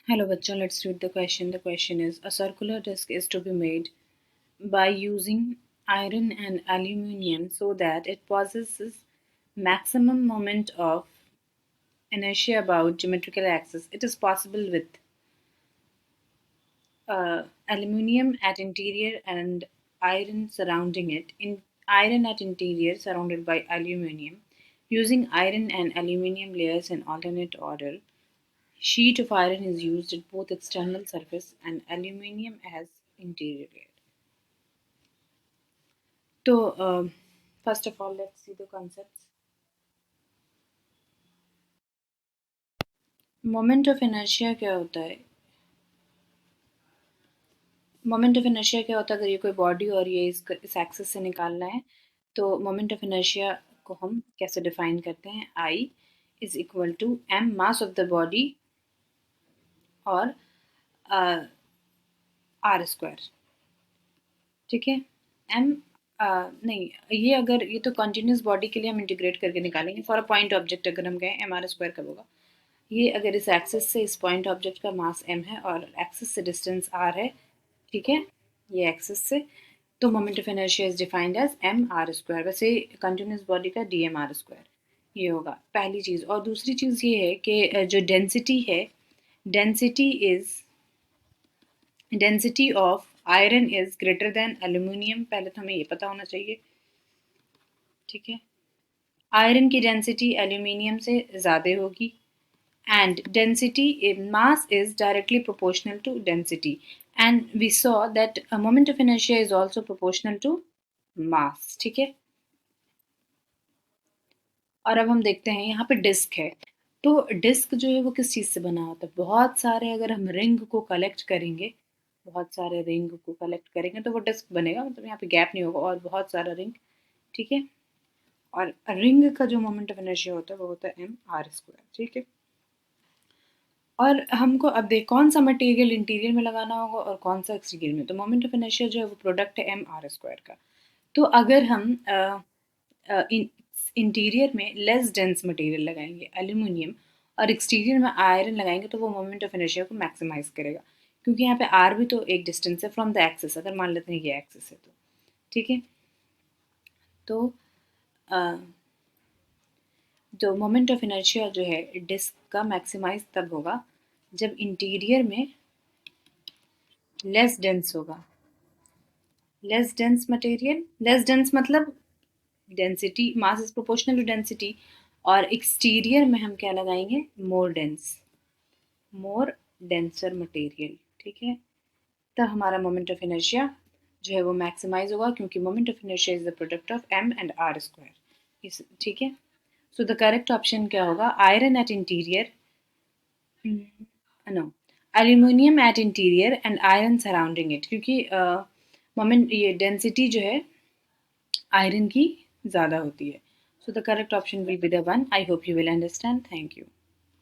Hello bachcho, let's read the question. The question is, a circular disc is to be made by using iron and aluminium so that it possesses maximum moment of inertia about geometrical axis. It is possible with aluminium at interior and iron surrounding it. In iron at interior surrounded by aluminium, using iron and aluminium layers in alternate order. Sheet of iron is used at both external surface and aluminium as interior layer. So, first of all, let's see the concepts. Moment of inertia क्या होता है? Moment of inertia क्या होता है? अगर ये कोई body और ये इस एक्सिस से निकालना है तो मोमेंट ऑफ इनर्शिया को हम कैसे डिफाइन करते हैं? I is equal to M mass of the body और आर स्क्वायर. ठीक है. एम नहीं, ये अगर ये तो कंटिन्यूस बॉडी के लिए हम इंटीग्रेट करके निकालेंगे. फॉर अ पॉइंट ऑब्जेक्ट अगर हम गए एम आर स्क्वायर कब होगा? ये अगर इस एक्सिस से इस पॉइंट ऑब्जेक्ट का मास m है और एक्सिस से डिस्टेंस r है, ठीक है, ये एक्सिस से, तो moment of inertia is defined as M R square. वैसे कंटिन्यूस बॉडी का डी एम आर स्क्वायर ये होगा पहली चीज़. और दूसरी चीज़ ये है कि जो डेंसिटी है, density is density of iron is greater than aluminium. पहले तो हमें ये पता होना चाहिए. ठीक है. आयरन की डेंसिटी एल्यूमिनियम से ज़्यादा होगी and density in mass is directly proportional to density, and we saw that a moment of inertia is also proportional to mass. ठीक है. और अब हम देखते हैं यहाँ पे डिस्क है. तो डिस्क जो है वो किस चीज़ से बना होता है? बहुत सारे अगर हम रिंग को कलेक्ट करेंगे, बहुत सारे रिंग को कलेक्ट करेंगे तो वो डिस्क बनेगा. मतलब यहाँ पे गैप नहीं होगा और बहुत सारा रिंग. ठीक है. और रिंग का जो मोमेंट ऑफ इनर्शिया होता है वो होता है एम आर स्क्वायर. ठीक है. और हमको अब देख कौन सा मटेरियल इंटीरियर में लगाना होगा और कौन सा एक्सटीरियर में. तो मोमेंट ऑफ इनर्शिया जो है वो प्रोडक्ट है एम आर स्क्वायर का. तो अगर हम इंटीरियर में लेस डेंस मटेरियल लगाएंगे एल्यूमिनियम और एक्सटीरियर में आयरन लगाएंगे तो वो मोमेंट ऑफ इनर्शिया को मैक्सिमाइज करेगा, क्योंकि यहाँ पे आर भी तो एक डिस्टेंस है फ्रॉम द एक्सिस. अगर मान लेते हैं ये एक्सिस है तो ठीक है. तो जो मोमेंट ऑफ इनर्शिया जो है डिस्क का मैक्सिमाइज तब होगा जब इंटीरियर में लेस डेंस होगा. Less dense material, less dense मतलब density, mass is proportional to density. और एक्सटीरियर में हम क्या लगाएंगे? More dense, more denser material. ठीक है. तब हमारा मोमेंट ऑफ इनर्शिया जो है वो मैक्सिमाइज होगा, क्योंकि moment of inertia is the product of M and R square. ठीक है. सो द करेक्ट ऑप्शन क्या होगा? Iron at interior, no, aluminium at interior and iron surrounding it, क्योंकि मोमेंट ये डेंसिटी जो है आयरन की ज़्यादा होती है. So the correct option will be the one. I hope you will understand. Thank you.